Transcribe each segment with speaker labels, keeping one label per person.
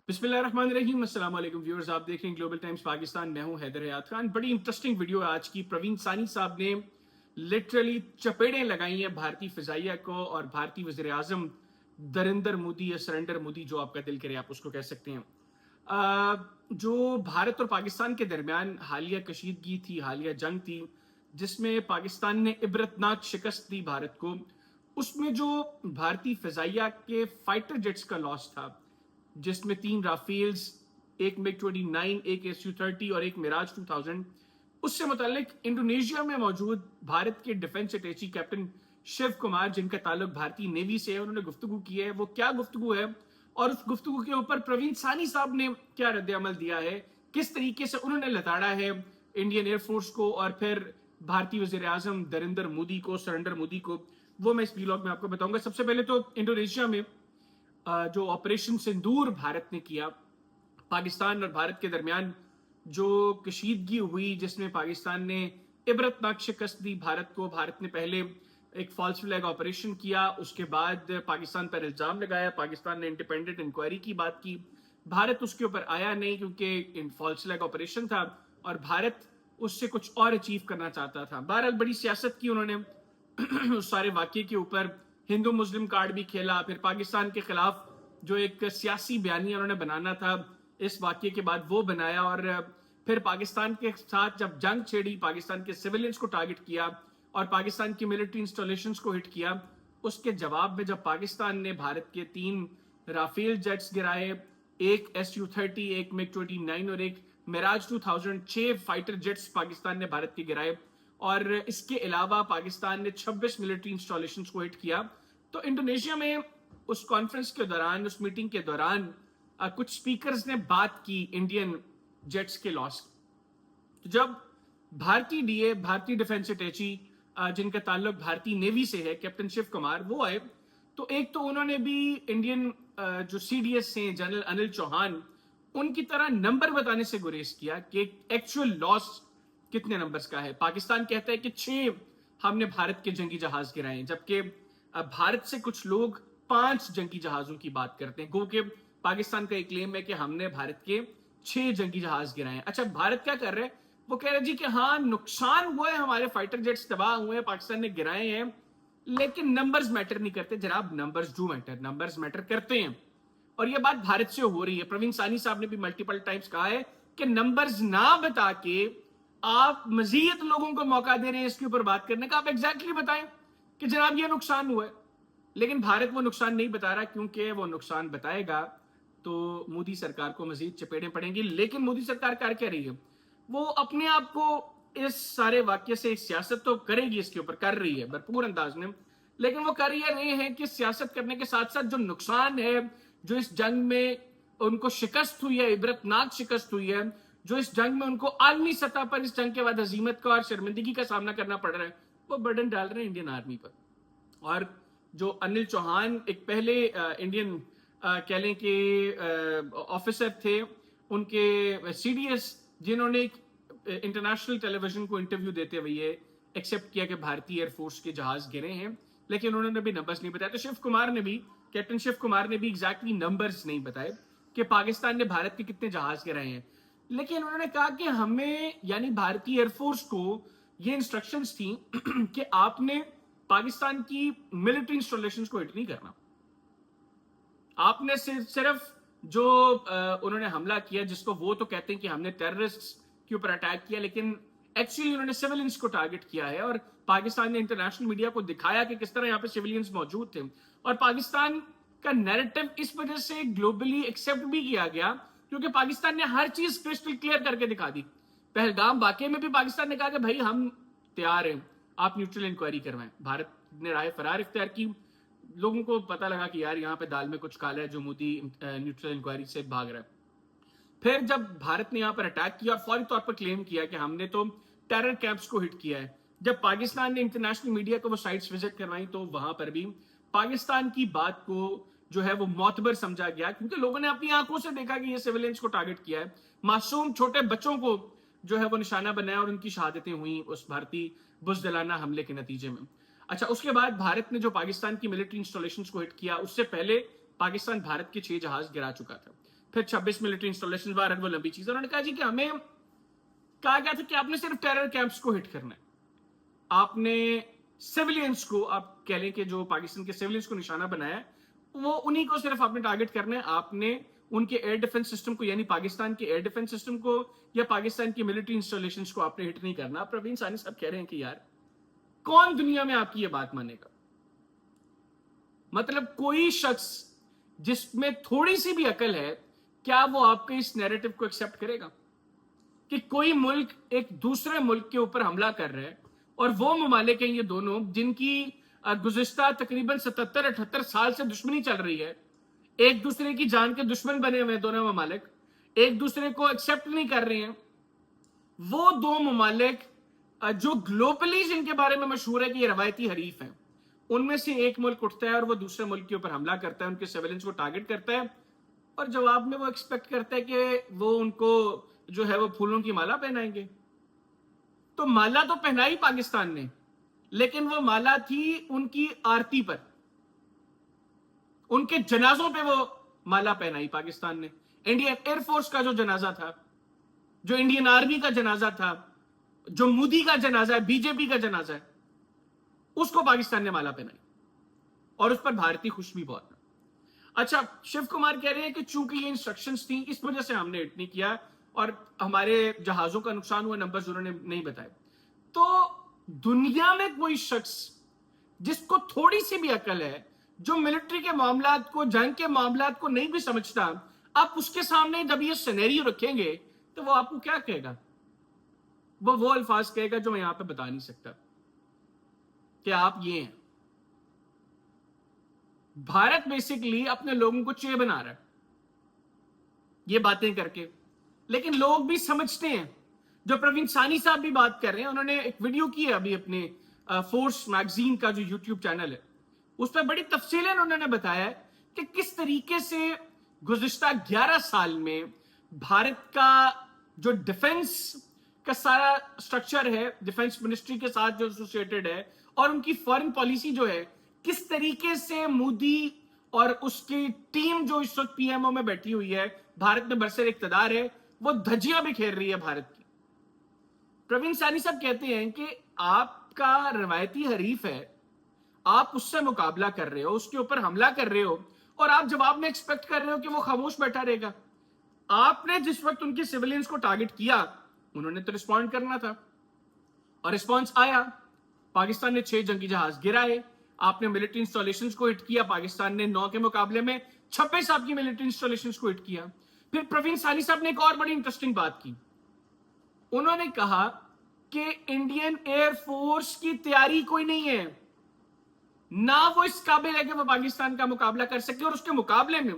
Speaker 1: बिस्मिल्लाहिर्रहमानिर्रहीम। अस्सलाम वालेकुम व्यूअर्स, आप देख रहे हैं ग्लोबल टाइम्स पाकिस्तान। मैं हूं हैदर हयात खान। बड़ी इंटरेस्टिंग वीडियो है आज की। प्रवीण सानी साहब ने लिटरली चपेड़ें लगाई हैं भारतीय फिजाइया को और भारतीय वज़ीर आज़म नरेंद्र मोदी या सरेंडर मोदी, जो आपका दिल करे आप उसको कह सकते हैं। जो भारत और पाकिस्तान के दरमियान हालिया कशीदगी थी, हालिया जंग थी, जिसमें पाकिस्तान ने इबरतनाक शिकस्त दी भारत को, उसमें जो भारतीय फिजाइया के फाइटर जेट्स का लॉस था, जिसमें 3 राफेल्स, एक मिग-29, एक SU-30 और एक मिराज 2000, उससे मुतालिक इंडोनेशिया में मौजूद भारत के डिफेंस अटैची कैप्टन शिव कुमार, जिनका ताल्लुक भारतीय नेवी से है, उन्होंने गुफ्तगू की है। वो क्या गुफ्तगू है और उस गुफ्तगू के ऊपर प्रवीण सानी साहब ने क्या रद्द-ए-अमल दिया है, किस तरीके से उन्होंने लताड़ा है इंडियन एयरफोर्स को और फिर भारतीय वज़ीर आज़म नरेंद्र मोदी को, सरेंडर मोदी को, वो मैं इस व्लॉग में आपको बताऊंगा। सबसे पहले तो इंडोनेशिया में जो ऑपरेशन सिंदूर भारत ने किया, पाकिस्तान और भारत के दरमियान जो कशीदगी हुई, जिसमें पाकिस्तान ने इबरतनाक शिकस्त दी भारत को। भारत ने पहले एक फॉल्स फ्लैग ऑपरेशन किया, उसके बाद पाकिस्तान पर इल्ज़ाम लगाया, पाकिस्तान ने इंडिपेंडेंट इंक्वायरी की बात की, भारत उसके ऊपर आया नहीं क्योंकि फॉल्स फ्लैग ऑपरेशन था और भारत उससे कुछ और अचीव करना चाहता था। बहरहाल बड़ी सियासत की उन्होंने उस सारे वाक्य के ऊपर। हिंदू मुस्लिम कार्ड भी खेला, फिर पाकिस्तान के खिलाफ जो एक सियासी बयानिया उन्होंने बनाना था इस वाक्य के बाद वो बनाया, और फिर पाकिस्तान के साथ जब जंग छेड़ी, पाकिस्तान के सिविलियंस को टारगेट किया और पाकिस्तान की मिलिट्री इंस्टॉलेशंस को हिट किया। उसके जवाब में जब पाकिस्तान ने भारत के 3 राफेल जेट्स गिराए, एक SU-30, एक मिग-29 और एक मिराज 2000, 6 फाइटर जेट्स पाकिस्तान ने भारत के गिराए, और इसके अलावा पाकिस्तान ने 26 मिलिट्री इंस्टॉलेशंस को हिट किया। तो इंडोनेशिया में उस कॉन्फ्रेंस के दौरान, उस मीटिंग के दौरान कुछ स्पीकर्स ने बात की इंडियन जेट्स के लॉस की। तो जब भारतीय डिफेंस अटैची, जिनका ताल्लुक भारतीय नेवी से है, कैप्टन शिव कुमार, वो आए, तो एक तो उन्होंने भी इंडियन जो CDS हैं, जनरल अनिल चौहान, उनकी तरह नंबर बताने से गुरेज किया कि एक्चुअल लॉस कितने नंबर्स का है। पाकिस्तान कहता है कि 6 हमने भारत के जंगी जहाज गिराए, जबकि भारत से कुछ लोग 5 जंगी जहाजों की बात करते हैं, क्योंकि पाकिस्तान का एक क्लेम है कि हमने भारत के 6 जंगी जहाज गिराए। अच्छा, भारत क्या कर रहे हैं? वो कह रहे जी कि हाँ, नुकसान हुआ है, हमारे फाइटर जेट्स तबाह हुए हैं, पाकिस्तान ने गिराए हैं, लेकिन नंबर्स मैटर नहीं करते। जनाब, numbers do matter, numbers matter करते हैं, और ये बात भारत से हो रही है। प्रवीण सानी साहब ने भी मल्टीपल टाइम्स कहा है कि नंबर्स ना बता के आप मजीद लोगों को मौका दे रहे हैं इसके ऊपर बात करने का। आप एग्जैक्टली बताएं कि जनाब ये नुकसान हुआ है, लेकिन भारत वो नुकसान नहीं बता रहा, क्योंकि वो नुकसान बताएगा तो मोदी सरकार को मजीद चपेटें पड़ेंगी। लेकिन मोदी सरकार कर क्या रही है? वो अपने आप को इस सारे वाक्य से सियासत तो करेगी, इसके ऊपर कर रही है भरपूर अंदाज में, लेकिन वो कर रहे हैं कि सियासत करने के साथ साथ जो नुकसान है, जो इस जंग में उनको शिकस्त हुई है, इबरतनाक शिकस्त हुई है, जो इस जंग में उनको आलमी सतह पर इस जंग के बाद हजीमत का और शर्मिंदगी का सामना करना पड़ रहा है, वो बर्डन डाल रहे हैं इंडियन आर्मी पर। और जो अनिल चौहान एक पहले इंडियन कह लें कि ऑफिसर थे, उनके CDS, जिन्होंने इंटरनेशनल टेलीविजन को इंटरव्यू देते हुए ये एक्सेप्ट किया कि भारतीय एयरफोर्स के जहाज गिरे हैं, लेकिन उन्होंने भी नंबर्स नहीं बताया। तो शिव कुमार ने भी, कैप्टन शिव कुमार ने भी एग्जैक्टली नंबर्स नहीं बताए कि पाकिस्तान ने भारत के कितने जहाज गिराए हैं, लेकिन उन्होंने कहा कि हमें, यानी भारतीय एयरफोर्स को, ये इंस्ट्रक्शंस थी कि आपने पाकिस्तान की मिलिट्री इंस्टॉलेशंस को हिट नहीं करना। आपने सिर्फ जो उन्होंने हमला किया, जिसको वो तो कहते हैं कि हमने टेररिस्ट्स के ऊपर अटैक किया, लेकिन एक्चुअली उन्होंने सिविलियंस को टारगेट किया है, और पाकिस्तान ने इंटरनेशनल मीडिया को दिखाया कि किस तरह यहाँ पे सिविलियंस मौजूद थे। और पाकिस्तान का नैरेटिव इस वजह से ग्लोबली एक्सेप्ट भी किया गया क्योंकि पाकिस्तान ने हर चीज क्रिस्टल क्लियर करके दिखा दी। पहलगाम वाकये में भी पाकिस्तान ने कहा कि भाई हम तैयार हैं, आप न्यूट्रल इंक्वायरी करवाएं। भारत ने राय फरार इख्तियार की। लोगों को पता लगा कि यार यहाँ पे दाल में कुछ काला है, जो मोदी न्यूट्रल इंक्वायरी से भाग रहा है। फिर जब भारत ने यहाँ पर अटैक किया और फौरी तौर पर क्लेम किया कि हमने तो टेरर कैंप्स को हिट किया है, जब पाकिस्तान ने इंटरनेशनल मीडिया को वो साइट्स विजिट करवाई, तो वहां पर भी पाकिस्तान की बात को जो है वो मोतबर समझा गया, क्योंकि लोगों ने अपनी आंखों से देखा कि ये सिविलियंस को टारगेट किया है, मासूम छोटे बच्चों को जो है वो निशाना बनाया, और उनकी शहादतें हुई उस भारतीय बुज़दिलाना हमले के नतीजे में। अच्छा, उसके बाद भारत ने जो पाकिस्तान की मिलिट्री इंस्टॉलेशंस को हिट किया, उससे पहले पाकिस्तान भारत के 6 जहाज गिरा चुका था। फिर 26 मिलिट्री इंस्टॉलेशन, भारत वो लंबी चीज। उन्होंने कहा जी कि हमें कहा गया था कि आपने सिर्फ टेरर कैंप्स को हिट करना है, आपने सिविलियंस को, आप कह लें कि जो पाकिस्तान के सिविलियंस को निशाना बनाया है, वो उन्हीं को सिर्फ आपने टारगेट करना है। आपने उनके एयर डिफेंस सिस्टम को, यानी पाकिस्तान के एयर डिफेंस सिस्टम को या पाकिस्तान की मिलिट्री इंस्टॉलेशंस को आपने हिट नहीं करना। प्रवीण सानी साहब कह रहे हैं कि यार कौन दुनिया में आपकी ये बात मानेगा? मतलब कोई शख्स जिसमें थोड़ी सी भी अकल है, क्या वो आपके इस नैरेटिव को एक्सेप्ट करेगा कि कोई मुल्क एक दूसरे मुल्क के ऊपर हमला कर रहा है, और वो ममालिक हैं ये दोनों जिनकी गुज़िश्ता तकरीबन 77-78 साल से दुश्मनी चल रही है, एक दूसरे की जान के दुश्मन बने हुए हैं दोनों ममालिक, एक दूसरे को एक्सेप्ट नहीं कर रहे हैं। वो दो ममालिक जो ग्लोबली जिनके बारे में मशहूर है कि ये रवायती हरीफ हैं, उनमें से एक मुल्क उठता है और वो दूसरे मुल्क के ऊपर हमला करता है, उनके सिविलियंस को टारगेट करता है, और जवाब में वो एक्सपेक्ट करता है कि वो उनको जो है वो फूलों की माला पहनाएंगे। तो माला तो पहनाई पाकिस्तान ने, लेकिन वो माला थी उनकी आरती पर, उनके जनाजों पे वो माला पहनाई पाकिस्तान ने। इंडियन एयरफोर्स का जो जनाजा था, जो इंडियन आर्मी का जनाजा था, जो मोदी का जनाजा है, बीजेपी का जनाजा है, उसको पाकिस्तान ने माला पहनाई, और उस पर भारतीय खुश भी बहुत है। अच्छा, शिव कुमार कह रहे हैं कि चूंकि ये इंस्ट्रक्शंस थी इस वजह से हमने हिट नहीं किया, और हमारे जहाजों का नुकसान हुआ, नंबर्स उन्होंने नहीं बताए। तो दुनिया में कोई शख्स जिसको थोड़ी सी भी अकल है, जो मिलिट्री के मामलात को, जंग के मामलात को नहीं भी समझता, आप उसके सामने जब ये सिनेरियो रखेंगे तो वो आपको क्या कहेगा? वो अल्फाज कहेगा जो मैं यहां पे बता नहीं सकता कि आप ये हैं। भारत बेसिकली अपने लोगों को चे बना रहा है ये बातें करके, लेकिन लोग भी समझते हैं। जो प्रवीण सानी साहब भी बात कर रहे हैं, उन्होंने एक वीडियो की है अभी अपने फोर्स मैगजीन का जो यूट्यूब चैनल है, उस पर बड़ी तफसीलें उन्होंने बताया कि किस तरीके से गुज़िश्ता 11 साल में भारत का जो डिफेंस का सारा स्ट्रक्चर है, डिफेंस मिनिस्ट्री के साथ जो एसोसिएटेड है, और उनकी फॉरेन पॉलिसी जो है, किस तरीके से मोदी और उसकी टीम जो इस वक्त पीएमओ में बैठी हुई है, भारत में बरसर इक्तदार है, वो धज्जियां बिखेर रही है भारत की। प्रवीण सानी साहब कहते हैं कि आपका रवायती हरीफ है, आप उससे मुकाबला कर रहे हो, उसके ऊपर हमला कर रहे हो, और आप जवाब में एक्सपेक्ट कर रहे हो कि वो खामोश बैठा रहेगा। आपने जिस वक्त उनके सिविलियंस को टारगेट किया, उन्होंने तो रिस्पॉन्ड करना था, और रिस्पॉन्स आया। पाकिस्तान ने 6 जंगी जहाज गिराए, आपने मिलिट्री इंस्टॉलेशंस को हिट किया, पाकिस्तान ने 9 के मुकाबले में 26 आपकी मिलिट्री इंस्टॉलेशंस को हिट किया। फिर प्रवीण सानी साहब ने एक और बड़ी इंटरेस्टिंग बात की, उन्होंने कहा कि इंडियन एयरफोर्स की तैयारी कोई नहीं है, ना वो इस काबिल है कि वो पाकिस्तान का मुकाबला कर सके, और उसके मुकाबले में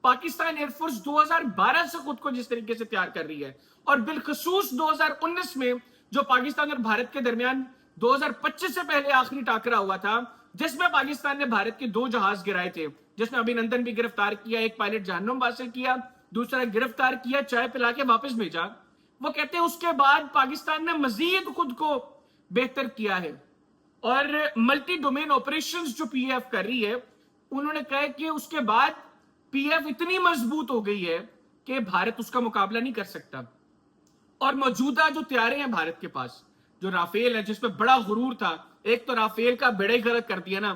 Speaker 1: पाकिस्तान एयरफोर्स 2012 से खुद को जिस तरीके से तैयार कर रही है, और बिलखसूस 2019 में जो पाकिस्तान और भारत के दरमियान 2025 से पहले आखिरी टाकरा हुआ था, जिसमें पाकिस्तान ने भारत के 2 जहाज गिराए थे, जिसमें अभिनंदन भी गिरफ्तार किया, एक पायलट जहन्नुम हासिल किया, दूसरा गिरफ्तार किया, चाय पिला के वापस भेजा। वो कहते हैं उसके बाद पाकिस्तान ने मजीद खुद को बेहतर किया है, और मल्टी डोमेन ऑपरेशंस जो पीएफ कर रही है, उन्होंने कहा कि उसके बाद पीएफ इतनी मजबूत हो गई है कि भारत उसका मुकाबला नहीं कर सकता। और मौजूदा जो तैयारे हैं भारत के पास, जो राफेल है, जिसमें बड़ा गुरूर था, एक तो राफेल का बेड़ा ही गर्क कर दिया ना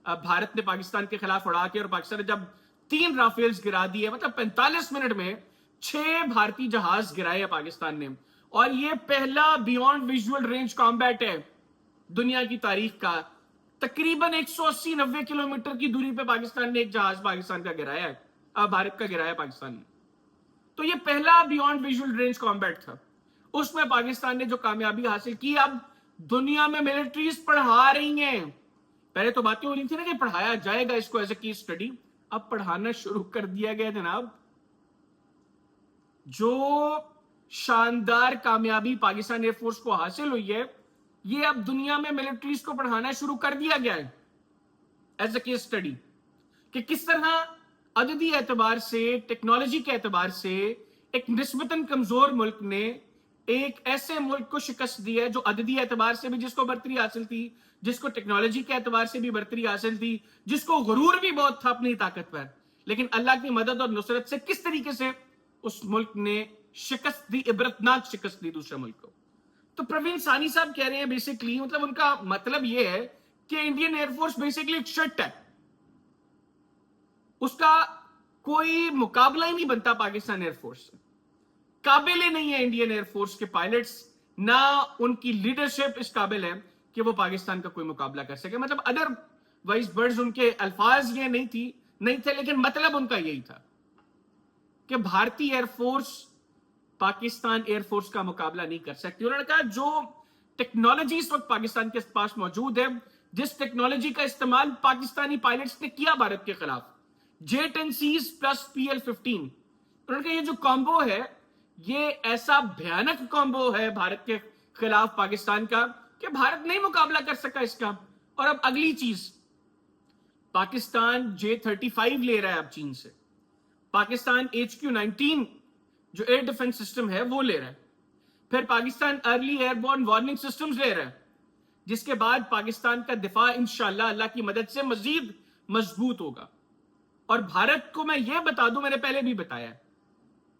Speaker 1: भारत ने पाकिस्तान के खिलाफ उड़ा के, और पाकिस्तान ने जब 3 राफेल्स गिरा दिए, मतलब 45 मिनट में 6 भारतीय जहाज गिराए पाकिस्तान ने, और ये पहला बियॉन्ड विजुअल रेंज कॉम्बैट है दुनिया की तारीख का। तकरीबन 180-90 किलोमीटर की दूरी पे पाकिस्तान ने एक जहाज पाकिस्तान का गिराया है, भारत का गिराया पाकिस्तान ने। तो ये पहला बियॉन्ड विजुअल रेंज कॉम्बैट था, उसमें पाकिस्तान ने जो कामयाबी हासिल की। अब दुनिया में मिलिट्रीज पढ़ा रही हैं, पहले तो बातें हो रही थी ना कि पढ़ाया जाएगा इसको एज ए केस स्टडी, अब पढ़ाना शुरू कर दिया गया जनाब। जो शानदार कामयाबी पाकिस्तान एयरफोर्स को हासिल हुई है, ये अब दुनिया में मिलिट्रीज को पढ़ाना शुरू कर दिया गया है एज ए केस स्टडी, कि किस तरह अददी एतबार से, टेक्नोलॉजी के एतबार से एक निस्बतन कमजोर मुल्क ने एक ऐसे मुल्क को शिकस्त दी है जो अददी एतबार से भी जिसको बर्तरी हासिल थी, जिसको टेक्नोलॉजी के एतबार से भी बर्तरी हासिल थी, जिसको गुरूर भी बहुत था अपनी ताकत पर, لیکن اللہ کی مدد اور نصرت سے کس طریقے سے اس ملک نے شکست دی, عبرتناک شکست دی دوسرے ملک کو. تو پروین ثانی صاحب کہہ رہے ہیں بیسکلی, مطلب ان کا مطلب یہ ہے کہ انڈین ایئر فورس بیسکلی ایک شٹ ہے, اس کا کوئی مقابلہ ہی نہیں بنتا پاکستان ایئر فورس سے. قابل ہی نہیں ہے انڈین ایئر فورس کے پائلٹس, نہ ان کی لیڈرشپ اس قابل ہے کہ وہ پاکستان کا کوئی مقابلہ کر سکے. مطلب ادر وائز برڈز ان کے الفاظ یہ نہیں تھے, لیکن مطلب ان کا یہی تھا کہ بھارتی air force Pakistan air force کا مقابلہ نہیں کر سکتی. انہوں نے کہا جو ٹیکنالوجی اس وقت پاکستان کے پاس موجود ہے, جس ٹیکنالوجی کا استعمال پاکستانی پائلٹس نے کیا بھارت کے خلاف, J-10Cs پلس PL-15, انہوں نے کہا یہ جو کامبو ہے یہ ایسا بھیانک کامبو ہے بھارت کے خلاف پاکستان کا کہ بھارت نہیں مقابلہ کر سکا اس کا. اور اب اگلی چیز, پاکستان J-35 لے رہا ہے اب چین سے, پاکستان HQ-19 جو ایئر ڈیفنس سسٹم ہے وہ لے رہا ہے, پھر Pakistan early airborne warning systems لے رہا ہے, جس کے بعد پاکستان کا دفاع انشاءاللہ اللہ کی مدد سے مزید مضبوط ہوگا. اور بھارت کو میں یہ بتا دوں, میں نے پہلے بھی بتایا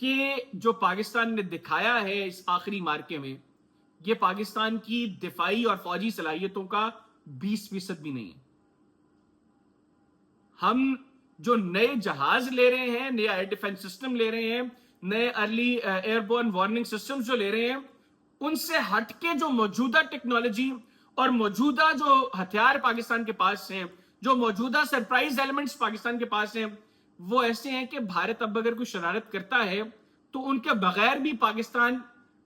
Speaker 1: کہ جو پاکستان نے دکھایا ہے اس آخری مارکے میں, یہ پاکستان کی دفاعی اور فوجی صلاحیتوں کا 20% بھی نہیں ہے. ہم جو نئے جہاز لے رہے ہیں, نیا ایئر ڈیفنس سسٹم لے رہے ہیں, نئے early airborne warning system جو لے رہے ہیں, ان سے ہٹ کے جو موجودہ ٹیکنالوجی اور موجودہ جو ہتھیار پاکستان کے پاس ہیں, جو موجودہ سرپرائز ایلیمنٹس پاکستان کے پاس ہیں, وہ ایسے ہیں کہ بھارت اب اگر کوئی شرارت کرتا ہے تو ان کے بغیر بھی پاکستان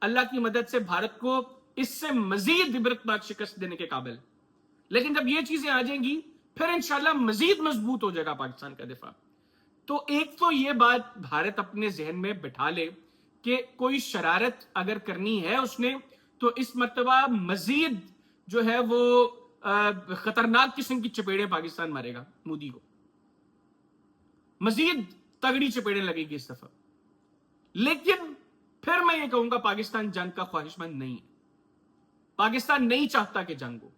Speaker 1: اللہ کی مدد سے بھارت کو اس سے مزید عبرتناک شکست دینے کے قابل. لیکن جب یہ چیزیں آ جائیں گی پھر انشاءاللہ مزید مضبوط ہو جائے گا پاکستان کا دفاع. تو ایک تو یہ بات بھارت اپنے ذہن میں بٹھا لے کہ کوئی شرارت اگر کرنی ہے اس نے, تو اس مرتبہ مزید جو ہے وہ خطرناک قسم کی چپیڑیں پاکستان مارے گا مودی کو, مزید تگڑی چپیڑیں لگے گی اس دفعہ. لیکن پھر میں یہ کہوں گا پاکستان جنگ کا خواہش مند نہیں ہے, پاکستان نہیں چاہتا کہ جنگ ہو,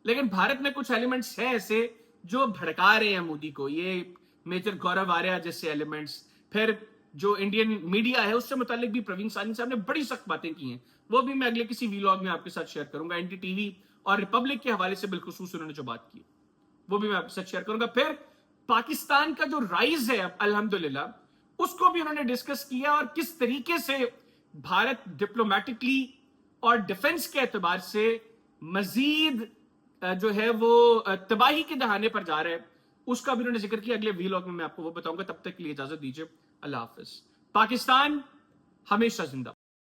Speaker 1: لیکن بھارت میں کچھ ایلیمنٹس ہیں ایسے جو بھڑکا رہے ہیں مودی کو, یہ میجر گورو آریہ جیسے ایلیمنٹس. پھر جو انڈین میڈیا ہے اس سے متعلق بھی پروین ثانی صاحب نے بڑی سخت باتیں کی ہیں, وہ بھی میں اگلے کسی ویلاگ میں آپ کے ساتھ شیئر کروں گا. NDTV اور ریپبلک کے حوالے سے بالخصوص انہوں نے جو بات کی وہ بھی میں آپ کے ساتھ شیئر کروں گا. پھر پاکستان کا جو رائز ہے الحمدللہ, اس کو بھی انہوں نے ڈسکس کیا, اور کس طریقے سے بھارت ڈپلومیٹکلی اور ڈیفنس کے اعتبار سے مزید جو ہے وہ تباہی کے دہانے پر جا رہا ہے, اس کا بھی انہوں نے ذکر کیا. اگلے ویلاگ میں آپ کو وہ بتاؤں گا. تب تک کے لیے اجازت دیجیے, اللہ حافظ. پاکستان ہمیشہ زندہ.